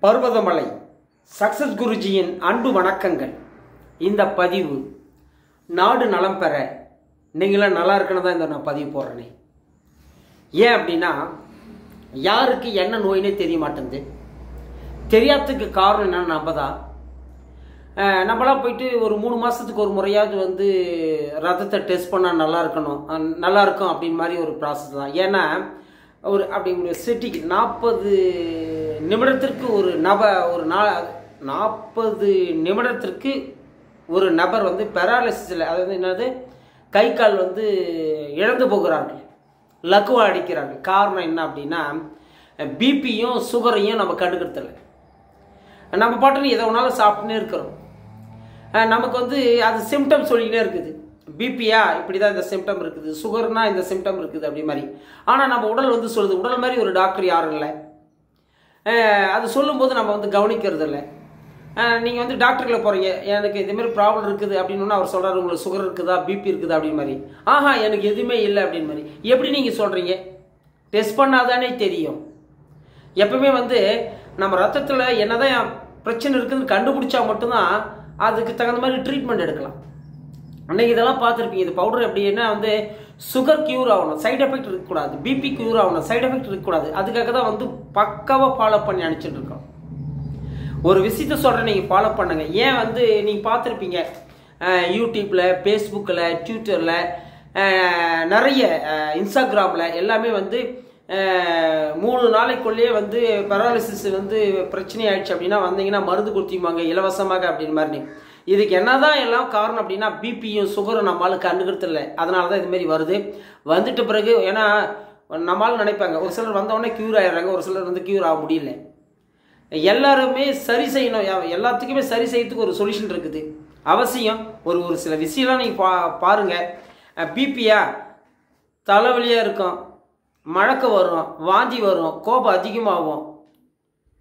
Parvathamalai success குருஜியின் அன்பு வணக்கங்கள். இந்த பதிவு நாடு நலம் பெற நீங்களாம் நல்லா இருக்குன்னு தான் இந்த நான் பதிவு போடுறேனே. ஏன் அப்படின்னா, யாருக்கு என்ன நோயினே தெரிய மாட்டேங்குது. தெரியாததுக்கு காரணம் என்னன்னு நம்மளாம் போயிட்டு ஒரு 3 மாதத்துக்கு ஒரு முறையாவது ரத்தத்தை டெஸ்ட் பண்ணால் நல்லா இருக்கும் அப்படின்னு மாதிரி ஒரு ப்ராசஸ் தான். ஏன்னா ஒரு அப்படி ஒரு சிட்டிக்கு 40 நிமிடத்திற்கு ஒரு 40 நிமிடத்திற்கு ஒரு நபர் பெராலிசிஸில், அதாவது என்னது, கை கால் இழந்து போகிறார்கள், லக்குவா அடிக்கிறார்கள். காரணம் என்ன அப்படின்னா, பிபியும் சுகரையும் நம்ம கண்டுக்கிறதில்ல. நம்ம பாட்டுன்னு எதை ஒன்றாலும் சாப்பிட்டுனே இருக்கிறோம். நமக்கு அது சிம்டம் சொல்லிக்கிட்டே இருக்குது. பிபியா இப்படி தான் இந்த சிம்டம் இருக்குது, சுகர்னா இந்த சிம்டம் இருக்குது அப்படி மாதிரி. ஆனால் நம்ம உடல் சொல்லுது. உடல் மாதிரி ஒரு டாக்டர் யாரும் இல்லை. அது சொல்லும்போது நம்ம கவனிக்கிறது இல்லை. நீங்கள் டாக்டர்களை போகிறீங்க, எனக்கு இதுமாரி ப்ராப்ளம் இருக்குது அப்படின்னு அவர் சொல்கிறார், உங்களுக்கு சுகர் இருக்குதா, பிபி இருக்குதா அப்படின்னு மாதிரி. எனக்கு எதுவுமே இல்லை அப்படின்னு மாதிரி. எப்படி நீங்கள் சொல்கிறீங்க? டெஸ்ட் பண்ணாதானே தெரியும். எப்பவுமே நம்ம ரத்தத்தில் என்னதான் பிரச்சனை இருக்குதுன்னு கண்டுபிடிச்சா மட்டும்தான் அதுக்கு தகுந்த மாதிரி ட்ரீட்மெண்ட் எடுக்கலாம். அன்றைக்கி இதெல்லாம் பார்த்துருப்பீங்க. இது பவுடர் எப்படின்னா சுகர் க்யூர் ஆகணும், சைட் எஃபெக்ட் இருக்கக்கூடாது. பிபி க்யூர் ஆகணும், சைட் எஃபெக்ட் இருக்கக்கூடாது. அதுக்காக தான் பக்காவாக ஃபாலோ பண்ணி அனுப்பிச்சிட்டு இருக்கோம். ஒரு விஷயத்த சொல்கிறேன், நீங்கள் ஃபாலோ பண்ணுங்க. ஏன் நீங்கள் பார்த்துருப்பீங்க யூடியூப்பில், ஃபேஸ்புக்கில், ட்விட்டரில், நிறைய இன்ஸ்டாகிராமில் எல்லாமே 3 நாளைக்குள்ளேயே பெராலிசிஸ் பிரச்சனை ஆயிடுச்சு அப்படின்னா வந்தீங்கன்னா மருந்து கொடுத்திக்குவாங்க இலவசமாக அப்படின்னு மாதிரி. இதுக்கு என்னதான் எல்லாம் காரணம் அப்படின்னா, பிபியும் சுகரும் நம்மளால கண்டுக்கிறது இல்லை. அதனால தான் இதுமாரி வருது. வந்துட்ட பிறகு ஏன்னா நம்மளால நினைப்பாங்க, ஒரு சிலர் வந்தவொடனே க்யூர் ஆகிடுறாங்க, ஒரு சிலர் க்யூர் ஆக முடியல. எல்லாருமே சரி செய்யணும். எல்லாத்துக்குமே சரி செய்யறதுக்கு ஒரு சொல்யூஷன் இருக்குது. அவசியம் ஒரு சில விஷயம்லாம் நீங்கள் பாருங்கள். பிபியா தலைவலியாக இருக்கும், மழக்கம் வரும், வாந்தி வரும், கோபம் அதிகமாகும்.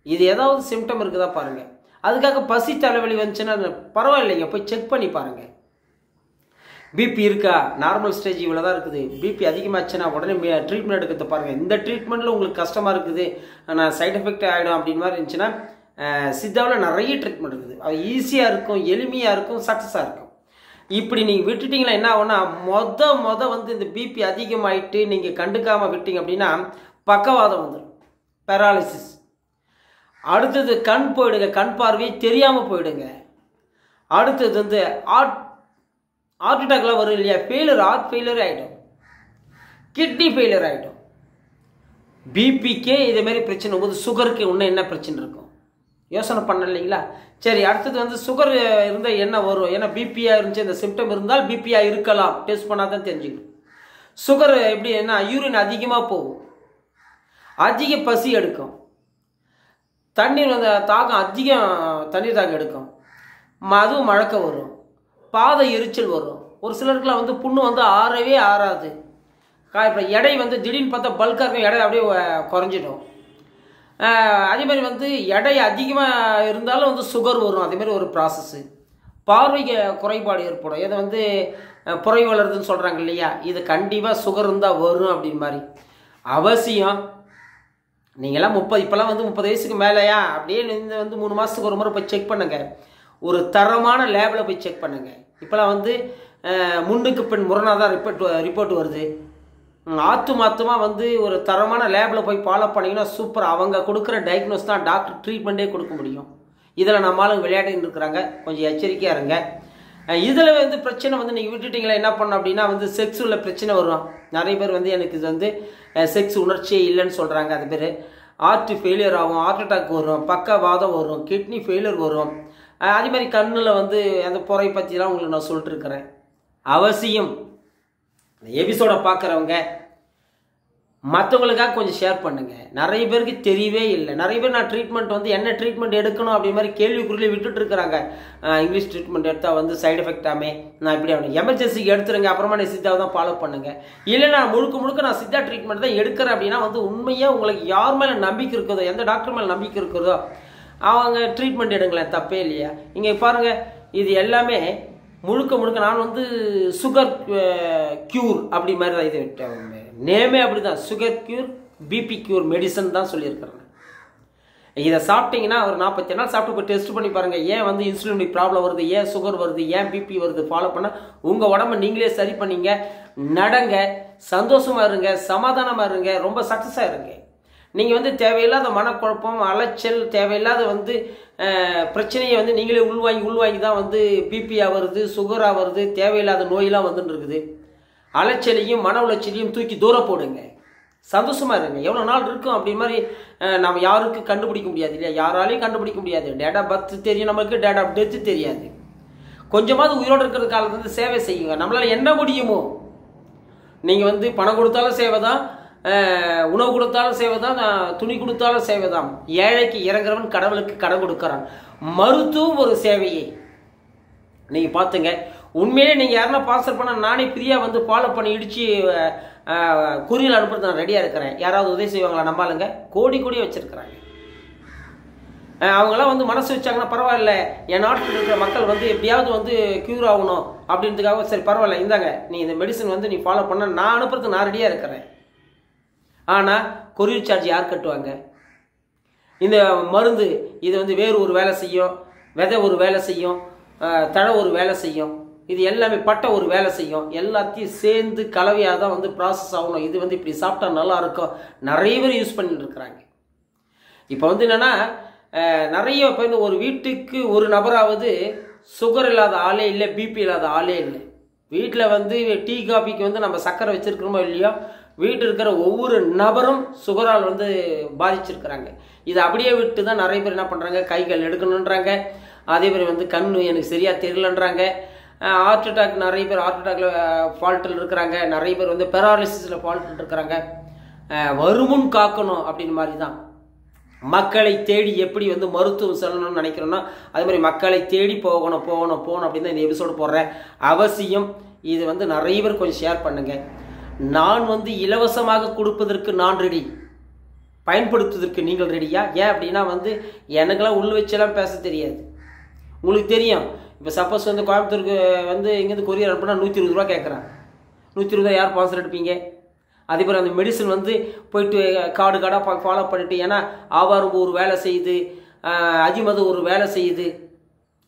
இது ஏதாவது சிம்டம் இருக்குதா பாருங்கள். அதுக்காக பசி தலைவலி வந்துச்சுன்னா பரவாயில்லைங்க, போய் செக் பண்ணி பாருங்கள். பிபி இருக்கா, நார்மல் ஸ்டேஜ் இவ்வளோ தான் இருக்குது. பிபி அதிகமாச்சுன்னா உடனே ட்ரீட்மெண்ட் எடுக்கிறத பாருங்கள். இந்த ட்ரீட்மெண்ட்டில் உங்களுக்கு கஷ்டமாக இருக்குது, நான் சைட் எஃபெக்ட் ஆகிடும் அப்படின்னு மாதிரி இருந்துச்சுன்னா சித்தாவில் நிறைய ட்ரீட்மெண்ட் இருக்குது. அது ஈஸியாக இருக்கும், எளிமையாக இருக்கும், சக்ஸஸாக இருக்கும். இப்படி நீங்கள் விட்டுட்டிங்கன்னா என்ன ஆகும்னா, இந்த பிபி அதிகமாகிட்டு நீங்கள் கண்டுக்காமல் விட்டீங்க அப்படின்னா பக்கவாதம் வந்துடும், பெராலிசிஸ். அடுத்தது கண் போயிடுங்க, கண் பார்வை தெரியாமல் போயிடுங்க. அடுத்தது ஹார்ட் அட்டாக்லாம் வரும் இல்லையா, ஹார்ட் ஃபெயிலியர் ஆகிடும், கிட்னி ஃபெயிலியர் ஆகிடும். பிபிக்கே இதேமாரி பிரச்சனை போது சுகருக்கு இன்னும் என்ன பிரச்சனை இருக்கும் யோசனை பண்ண இல்லைங்களா? சரி, அடுத்தது சுகர் இருந்தால் என்ன வரும்? ஏன்னா பிபியாக இருந்துச்சு, இந்த சிம்டம் இருந்தால் பிபியாக இருக்கலாம், டெஸ்ட் பண்ணால் தான் தெரிஞ்சுக்கணும். சுகர் எப்படி என்ன, யூரின் அதிகமாக போகும், அதிக பசி எடுக்கும், தண்ணீர் தாகம் அதிகம், தண்ணீர் தாகம் எடுக்கும், அதுவும் மழக்கம் வரும், பாத எரிச்சல் வரும். ஒரு சிலருக்குலாம் புண்ணு ஆறவே ஆறாது. இப்போ எடை திடீர்னு பார்த்தா பல்காக இருக்கும், எடை அப்படியே குறைஞ்சிடும். அதேமாதிரி எடை அதிகமாக இருந்தாலும் சுகர் வரும். அதேமாதிரி ஒரு ப்ராசஸ்ஸு. பார்வைக்கு குறைபாடு ஏற்படும். இதை புரை வளருதுன்னு சொல்கிறாங்க இல்லையா, இது கண்டிப்பாக சுகர் இருந்தால் வரும் அப்படின்னு மாதிரி. அவசியம் நீங்களாம் இப்போல்லாம் 30 வயசுக்கு மேலேயா அப்படியே 3 மாதத்துக்கு ஒரு முறை போய் செக் பண்ணுங்கள். ஒரு தரமான லேபில் போய் செக் பண்ணுங்கள். இப்போலாம் முன்னுக்கு பின் முரணாக தான் ரிப்போர்ட் வருது. ஆத்துமாத்தமாக ஒரு தரமான லேபில் போய் ஃபாலோ பண்ணிங்கன்னா சூப்பர். அவங்க கொடுக்குற டயக்னோஸ் தான் டாக்டர் ட்ரீட்மெண்ட்டே கொடுக்க முடியும். இதில் நம்மளும் விளையாடின்னு இருக்கிறாங்க, கொஞ்சம் எச்சரிக்கையாக இருங்க. இதில் பிரச்சனை நீங்கள் விட்டுட்டிங்களா என்ன பண்ணணும் அப்படின்னா செக்ஸ் உள்ள பிரச்சனை வரும். நிறைய பேர் எனக்கு இது செக்ஸ் உணர்ச்சியே இல்லைன்னு சொல்கிறாங்க. அது பேர் ஹார்ட் ஃபெயிலியர் ஆகும், ஹார்ட் அட்டாக் வரும், பக்கவாதம் வரும், கிட்னி ஃபெயிலியர் வரும். அதே மாதிரி கண்ணில் அந்த புரை பற்றிலாம் உங்களுக்கு நான் சொல்லிட்டு இருக்கிறேன். அவசியம் இந்த எபிசோட பார்க்குறவங்க மற்றவங்களுக்காக கொஞ்சம் ஷேர் பண்ணுங்கள். நிறைய பேருக்கு தெரியவே இல்லை. நிறைய பேர் நான் ட்ரீட்மெண்ட் என்ன ட்ரீட்மெண்ட் எடுக்கணும் அப்படி மாதிரி கேள்விக்குறியிலே விட்டுட்டு இருக்கிறாங்க. இங்கிலீஷ் ட்ரீட்மெண்ட் எடுத்தால் சைடு எஃபெக்டாமே, நான் இப்படி ஆகணும், எமர்ஜென்சிக்கு எடுத்துருங்க, அப்புறமா நீ சித்தாவை தான் ஃபாலோ பண்ணுங்கள். இல்லை நான் முழுக்க நான் சித்தா ட்ரீட்மெண்ட் தான் எடுக்கிறேன் அப்படின்னா உண்மையாக உங்களுக்கு யார் மேலே நம்பிக்கை இருக்குதோ, எந்த டாக்டர் மேலே நம்பிக்கை இருக்கிறதோ அவங்க ட்ரீட்மெண்ட் எடுங்களேன், தப்பே இல்லையா? இங்கே பாருங்கள், இது எல்லாமே முழுக்க நான் சுகர் க்யூர் அப்படி மாதிரி தான். இது நேமே அப்படி தான், sugar cure, BP cure medicine தான் சொல்லியிருக்கிறேன். இதை சாப்பிட்டீங்கன்னா ஒரு 47 நாள் சாப்பிட்டு போய் டெஸ்ட் பண்ணி பாருங்கள். ஏன் வந்து இன்சுலின் ப்ராப்ளம் வருது, ஏன் சுகர் வருது, ஏன் பிபி வருது, ஃபாலோ பண்ணால் உங்கள் உடம்பை நீங்களே சரி பண்ணிங்க. நடங்க, சந்தோஷமாக இருங்க, சமாதானமாக இருங்க, ரொம்ப சக்ஸஸாக இருங்க. நீங்கள் வந்து தேவையில்லாத மனக்குழப்பம், அலைச்சல், தேவையில்லாத வந்து பிரச்சனையை வந்து நீங்களே உள்வாங்கி தான் வந்து பிபியாக வருது, சுகராக வருது, தேவையில்லாத நோயெல்லாம் வந்துன்னு இருக்குது. அலைச்சலையும் மன உளைச்சலையும் தூக்கி தூரம் போடுங்க. சந்தோஷமாக இருங்க. எவ்வளோ நாள் இருக்கும் அப்படி மாதிரி நம்ம யாருக்கும் கண்டுபிடிக்க முடியாது இல்லையா? யாராலையும் கண்டுபிடிக்க முடியாது. டேட் ஆஃப் பர்த் தெரியும் நமக்கு, டேட் ஆஃப் டெத்து தெரியாது. கொஞ்சமாவது உயிரோடு இருக்கிற காலத்துல வந்து சேவை செய்யுங்க. நம்மளால் என்ன முடியுமோ. நீங்கள் வந்து பணம் கொடுத்தாலும் சேவை தான், உணவு கொடுத்தாலும் சேவை தான், துணி கொடுத்தாலும் சேவை தான். ஏழைக்கு இறங்குறவன் கடவுளுக்கு கடன் கொடுக்குறான். மருத்துவம் ஒரு சேவையை நீங்கள் பார்த்துங்க. உண்மையிலே நீங்கள் யாருன்னா ஸ்பான்சர் பண்ண நானே ஃப்ரீயாக வந்து ஃபாலோ பண்ணி இடித்து குறியில் அனுப்புறது நான் ரெடியாக இருக்கிறேன். யாராவது உதவி செய்வாங்களா? நம்பாளுங்க கோடி வச்சுருக்கிறாங்க. அவங்களாம் வந்து மனசு வச்சாங்கன்னா பரவாயில்ல, என் நாட்டில் இருக்கிற மக்கள் வந்து எப்படியாவது வந்து க்யூர் ஆகணும் அப்படின்றதுக்காக சரி பரவாயில்ல இந்தாங்க நீ இந்த மெடிசன் வந்து நீ ஃபாலோ பண்ண நான் அனுப்புறதுக்கு நான் ரெடியாக இருக்கிறேன். ஆனால் கொரியர் சார்ஜ் யார் கட்டுவாங்க? இந்த மருந்து இது வந்து வேறு ஒரு வேலை செய்யும், விதை ஒரு வேலை செய்யும், தழை ஒரு வேலை செய்யும், இது எல்லாமே பட்டை ஒரு வேலை செய்யும். எல்லாத்தையும் சேர்ந்து கலவையாக தான் வந்து ப்ராசஸ் ஆகணும். இது வந்து இப்படி சாப்பிட்டா நல்லா இருக்கும். நிறைய பேர் யூஸ் பண்ணிட்டு இருக்கிறாங்க. இப்போ வந்து என்னென்னா நிறைய இப்போ வந்து ஒரு வீட்டுக்கு ஒரு நபராவது சுகர் இல்லாத ஆளே இல்லை, பிபி இல்லாத ஆளே இல்லை. வீட்டில் வந்து டீ காபிக்கு வந்து நம்ம சர்க்கரை வச்சுருக்கிறோமோ இல்லையோ, வீட்டில் இருக்கிற ஒவ்வொரு நபரும் சுகரால் வந்து பாதிச்சிருக்கிறாங்க. இதை அப்படியே விட்டு தான் நிறைய பேர் என்ன பண்ணுறாங்க, கைகள் எடுக்கணுன்றாங்க. அதே மாதிரி வந்து கண் எனக்கு சரியாக தெரியலன்றாங்க. ஹார்ட் அட்டாக், நிறைய பேர் ஹார்ட் அட்டாக்ல ஃபால்ட்டில் இருக்கிறாங்க. நிறைய பேர் வந்து பெராலிசிஸில் ஃபால்ட்டில் இருக்கிறாங்க. வருமுன் காக்கணும் அப்படின்னு மாதிரி தான் மக்களை தேடி எப்படி வந்து மருத்துவம் செல்லணும்னு நினைக்கிறோன்னா அதே மாதிரி மக்களை தேடி போகணும் அப்படின்னு தான் இந்த எபிசோடு போடுறேன். அவசியம் இது வந்து நிறைய பேர் கொஞ்சம் ஷேர் பண்ணுங்கள். நான் வந்து இலவசமாக கொடுப்பதற்கு நான் ரெடி, பயன்படுத்துவதற்கு நீங்கள் ரெடியா? ஏன் அப்படின்னா வந்து எனக்கெல்லாம் உள்ள வச்செல்லாம் பேச தெரியாது. உங்களுக்கு தெரியும். இப்போ சப்போஸ் வந்து கோயம்புத்தூருக்கு வந்து இங்கேருந்து கொரியர் அனுப்புனா 120 ரூபா கேட்குறான். 120 ரூபா யார் ஸ்பான்சர் எடுப்பீங்க? அதே மாதிரி அந்த மெடிசன் வந்து போயிட்டு காடாக ஃபாலோ பண்ணிட்டு, ஏன்னா ஆவாரம் ஒரு வேலை செய்யுது, அஜிமது ஒரு வேலை செய்யுது,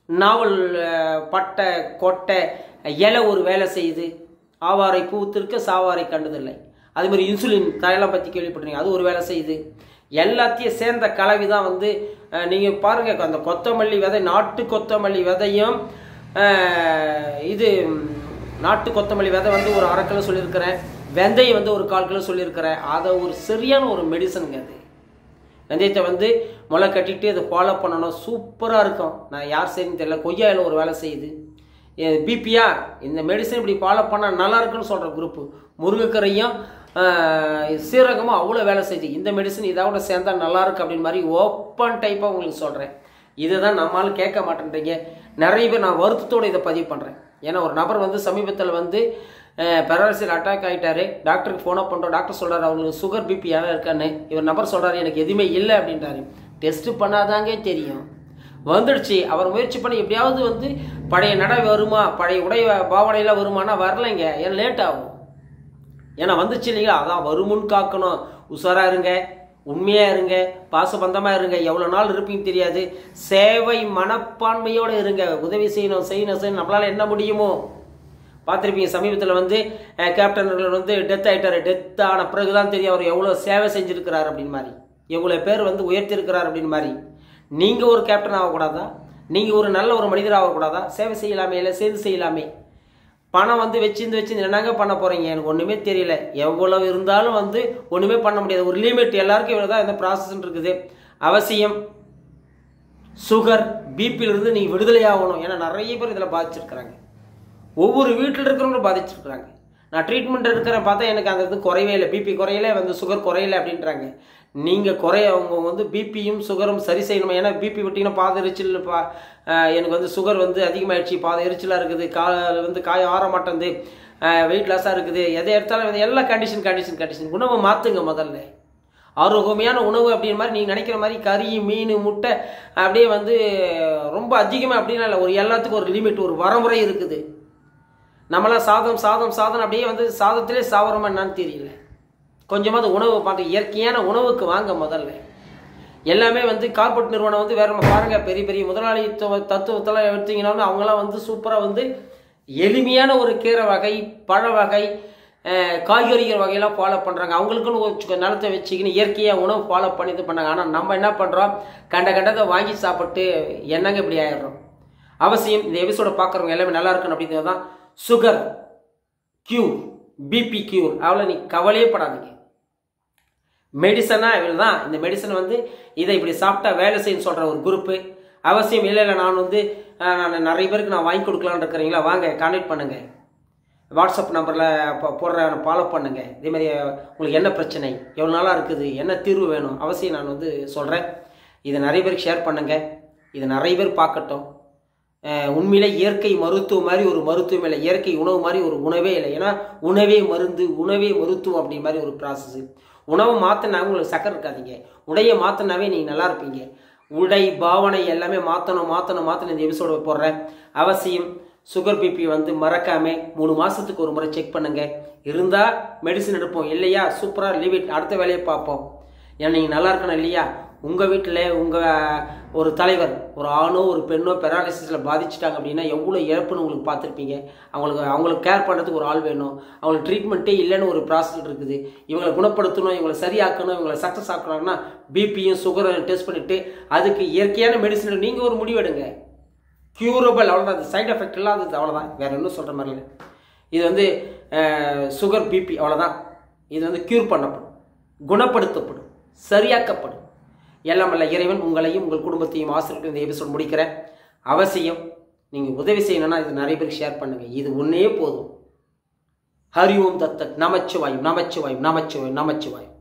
நாவல் பட்டை கொட்டை இலை ஒரு வேலை செய்யுது, ஆவாரை பூத்திருக்க சாவாரை கண்டதில்லை. அதே மாதிரி இன்சுலின் தயலாம் பற்றி கேள்விப்பட்டிருக்கீங்க, அது ஒரு வேலை செய்யுது. எல்லாத்தையும் சேர்ந்த கலவி தான் வந்து நீங்கள் பாருங்கள். அந்த கொத்தமல்லி விதை, நாட்டு கொத்தமல்லி விதையும் இது நாட்டு கொத்தமல்லி விதை வந்து ஒரு 1/2 கிலோ சொல்லியிருக்கிறேன். வெந்தயம் வந்து ஒரு 1/4 கிலோ சொல்லியிருக்கிறேன். அதை ஒரு சரியான ஒரு மெடிசனுங்க. அது வெந்தயத்தை வந்து முளை கட்டிட்டு அதை ஃபாலோ பண்ணணும். சூப்பராக இருக்கும். நான் யார் செய்யணும்னு தெரியல. கொய்யாயில் ஒரு வேலை செய்யுது. பிபியா இந்த மெடிசன் இப்படி ஃபாலோ பண்ணால் நல்லா இருக்குன்னு சொல்கிற குரூப்பு. முருங்கைக்கரையும் சீரகமும் அவ்வளோ வேலை செய்யுது. இந்த மெடிசன் இதோட சேர்ந்தால் நல்லாயிருக்கு அப்படின்னு மாதிரி ஓப்பன் டைப்பாக உங்களுக்கு சொல்கிறேன். இதை தான் நம்மளால் கேட்க மாட்டேன்றீங்க நிறைய பேர். நான் வருத்தத்தோடு இதை பதிவு பண்ணுறேன். ஏன்னா ஒரு நபர் வந்து சமீபத்தில் வந்து பெராலிசிஸ் அட்டாக் ஆகிட்டாரு. டாக்டருக்கு ஃபோனோ பண்ணுறோம். டாக்டர் சொல்கிறார் அவங்களுக்கு சுகர் பிபி யாரும் இருக்கான்னு. இவர் நபர் சொல்கிறாரு எனக்கு எதுவுமே இல்லை அப்படின்றாரு. டெஸ்ட்டு பண்ணாதாங்க தெரியும். வந்துடுச்சு. அவர் முயற்சி பண்ணி எப்படியாவது வந்து பழைய நடை வருமா, பழைய உடை பாவனையில் வருமானா வரலைங்க. ஏன்னா லேட் ஆகும். ஏன்னா வந்துச்சு இல்லைங்களா? அதான் வருமுன் காக்கணும். உஷாராக இருங்க, உண்மையாக இருங்க, பாசபந்தமாக இருங்க. எவ்வளோ நாள் இருப்பீங்க தெரியாது. சேவை மனப்பான்மையோடு இருங்க. உதவி செய்யணும். நம்மளால் என்ன முடியுமோ பார்த்துருப்பீங்க. சமீபத்தில் வந்து கேப்டன் வந்து டெத் ஆகிட்டார். டெத் ஆன பிறகு தான் தெரியும் அவர் எவ்வளோ சேவை செஞ்சுருக்கிறார் அப்படின்னு மாதிரி, எவ்வளோ பேர் வந்து உயர்த்திருக்கிறார் அப்படின்னு மாதிரி. நீங்கள் ஒரு கேப்டன் ஆகக்கூடாதா? நீங்கள் ஒரு நல்ல ஒரு மனிதர் ஆகக்கூடாதா? சேவை செய்யலாமே, இல்லை சேர்ந்து செய்யலாமே. பணம் வந்து வச்சிருந்து என்னங்க பண்ண போகிறீங்க? எனக்கு ஒன்றுமே தெரியல. எவ்வளோ இருந்தாலும் வந்து ஒன்றுமே பண்ண முடியாது. ஒரு லிமிட் எல்லாருக்கும் இவ்வளோ தான் இந்த ப்ராசஸ் இருக்குது. அவசியம் சுகர் பிபியிலிருந்து நீங்கள் விடுதலை ஆகணும். ஏன்னா நிறைய பேர் இதில் பாதிச்சிருக்கிறாங்க. ஒவ்வொரு வீட்டில் இருக்கிறவங்களும் பாதிச்சிருக்கிறாங்க. நான் ட்ரீட்மெண்ட் எடுக்கிறேன் பார்த்தா எனக்கு அந்த இது குறையவே இல்லை, பிபி குறையல, வந்து சுகர் குறையலை அப்படின்றாங்க. நீங்கள் அவங்க வந்து பிபியும் சுகரும் சரி செய்யணும். ஏன்னா பிபி விட்டிங்கன்னா பாத எரிச்சல், எனக்கு வந்து சுகர் வந்து அதிகமாகிடுச்சு, பாத எரிச்சலாக இருக்குது, வந்து காய ஆற மாட்டேங்குது, வெயிட் லாஸாக இருக்குது, எதை எடுத்தாலும் எல்லாம் கண்டிஷன். உணவை மாற்றுங்க. முதல்ல ஆரோக்கியமான உணவு அப்படின்னு மாதிரி நீங்கள் நினைக்கிற மாதிரி கறி மீன் முட்டை அப்படியே வந்து ரொம்ப அதிகமாக அப்படின்னா இல்லை. ஒரு எல்லாத்துக்கும் ஒரு லிமிட், ஒரு வரமுறை இருக்குது. நம்மளாம் சாதம் அப்படியே வந்து சாதத்திலே சாவரமா என்னன்னு தெரியல. கொஞ்சமாவது உணவு பார்த்து இயற்கையான உணவுக்கு வாங்க. முதல்ல எல்லாமே வந்து கார்பரேட் நிறுவனம் வந்து வேற பாருங்கள், பெரிய பெரிய முதலாளித்துவ தத்துவத்தெல்லாம் எடுத்தீங்கன்னா அவங்களாம் வந்து சூப்பராக வந்து எளிமையான ஒரு கீரை வகை, பழ வகை, காய்கறிகள் வகையெல்லாம் ஃபாலோ பண்ணுறாங்க. அவங்களுக்குன்னு ஒரு நிலத்தை வச்சுக்கின்னு இயற்கையாக உணவு ஃபாலோ பண்ணி இது பண்ணாங்க. ஆனால் நம்ம என்ன பண்ணுறோம், கண்டதை வாங்கி சாப்பிட்டு என்னங்க இப்படி ஆயிடுறோம். அவசியம் இந்த எபிசோட பார்க்குறவங்க எல்லாமே நல்லா இருக்கணும் அப்படிங்கிறது தான். சுகர் கியூர், பிபி கியூர், அவ்வளோ நீ கவலையே படாதீங்க. மெடிசனாக இவ்வளோ தான். இந்த மெடிசன் வந்து இதை இப்படி சாப்பிட்டா வேலை செய்யணும்னு சொல்கிற ஒரு குரூப்பு. அவசியம் இல்லை நான் வந்து நான் நிறைய பேருக்கு நான் வாங்கி கொடுக்கலான்னு இருக்கிறீங்களா, வாங்க கான்டாக்ட் பண்ணுங்கள். வாட்ஸ்அப் நம்பரில் போடுற ஃபாலோ பண்ணுங்கள். இதேமாதிரி உங்களுக்கு என்ன பிரச்சனை, எவ்வளோ நாளாக இருக்குது, என்ன தீர்வு வேணும், அவசியம் நான் வந்து சொல்கிறேன். இதை நிறைய பேருக்கு ஷேர் பண்ணுங்கள். இதை நிறைய பேர் பார்க்கட்டும். உண்மையிலே இயற்கை மருத்துவம் மாதிரி ஒரு மருத்துவம் இல்லை, இயற்கை உணவு மாதிரி ஒரு உணவே இல்லை. ஏன்னா உணவே மருந்து, உணவே மருத்துவம் அப்படி மாதிரி ஒரு ப்ராசஸ். உணவை மாற்றினா உங்களுக்கு சக்கரை இருக்காதீங்க, உடையை மாற்றினாவே நீங்கள் நல்லா இருப்பீங்க. உடை பாவனை எல்லாமே மாற்றணும். இந்த எபிசோட போடுறேன். அவசியம் சுகர் பிபி வந்து மறக்காம 3 மாதத்துக்கு ஒரு முறை செக் பண்ணுங்க. இருந்தால் மெடிசன் எடுப்போம், இல்லையா சூப்பராக லீவ் இட், அடுத்த வேலையை பார்ப்போம். ஏன்னா நீங்கள் நல்லா இருக்கணும் இல்லையா. உங்கள் வீட்டில் உங்கள் ஒரு தலைவர், ஒரு ஆணோ ஒரு பெண்ணோ பெராலிசிஸில் பாதிச்சிட்டாங்க அப்படின்னா எவ்வளோ இழப்புன்னு உங்களுக்கு பார்த்துருப்பீங்க. அவங்களுக்கு கேர் பண்ணுறதுக்கு ஒரு ஆள் வேணும். அவங்களுக்கு ட்ரீட்மெண்ட்டே இல்லைன்னு ஒரு ப்ராசஸ் இருக்குது. இவங்களை குணப்படுத்தணும், இவங்களை சரியாக்கணும், இவங்களை சக்ஸஸ் ஆக்கணும்னா பிபியும் சுகரும் டெஸ்ட் பண்ணிவிட்டு அதுக்கு இயற்கையான மெடிசன் நீங்கள் ஒரு முடிவெடுங்க. க்யூரபிள், அவ்வளோதான். அது சைட் எஃபெக்ட் இல்லாதது, அவ்வளோதான். வேறு இன்னும் சொல்கிற மாதிரி இல்லை. இது வந்து சுகர் பிபி அவ்வளோதான். இது வந்து க்யூர் பண்ணப்படும், குணப்படுத்தப்படும், சரியாக்கப்படும். எல்லாம் வல்ல இறைவன் உங்களையும் உங்கள் குடும்பத்தையும் ஆசிரியர்கள் இந்த எபிசோட் முடிக்கிறேன். அவசியம் நீங்கள் உதவி செய்யணும்னா இது நிறைய பேருக்கு ஷேர் பண்ணுங்கள். இது ஒன்றே போதும். ஹரி ஓம் தத்தத் நமச்சிவாயும் நமச்சிவாயும் நமச்சிவாயும் நமச்சிவாயும்.